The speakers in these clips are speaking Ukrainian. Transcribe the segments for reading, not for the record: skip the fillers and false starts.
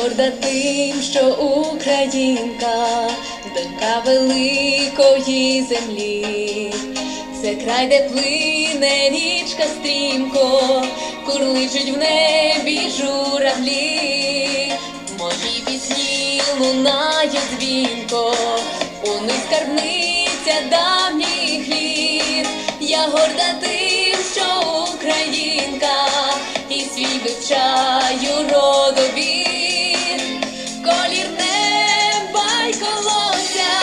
горда тим, що українка, донька великої землі. Це край, де плине річка стрімко, курличуть в небі журавлі. Мої пісні лунають дзвінко, у них скарбниця давніх літ. Я горда тим, що українка, і свій вивчаю родовід. Колір неба й колося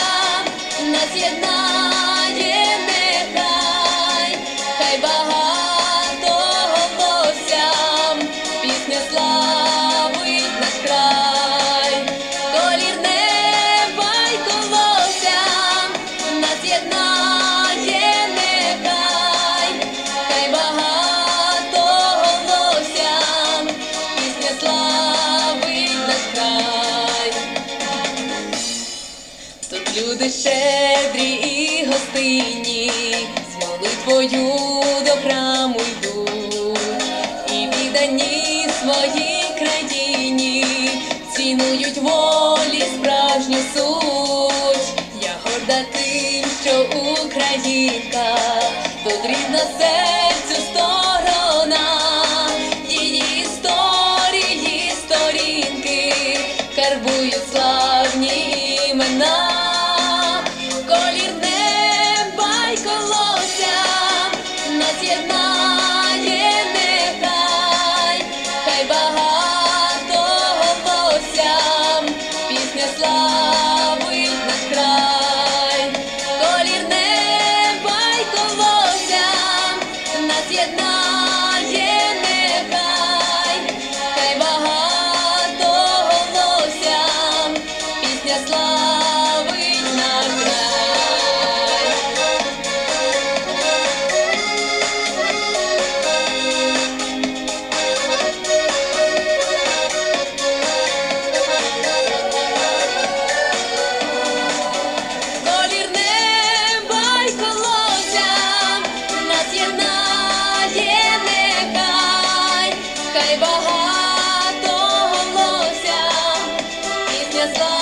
нас єднає нехай, хай багато голосям пісня славить наш край. Колір неба й колося нас єднає нехай, хай багато голосям пісня славить наш край. Тут люди щедрі і гостинні, з молитвою до храму йдуть, і віддані своїй країні, цінують волі справжню суть. Я горда тим, що українка, тут рідна серцю сторона, її історії, сторінки карбують славні імена. Колір неба й колося нас єднає нехай, хай багато голосям пісня славить наш край. Колір неба й колося нас єднає нехай, хай багато голосям пісня славить наш край. Колір неба й колося нас єднає нехай, хай багато голосям пісня славить.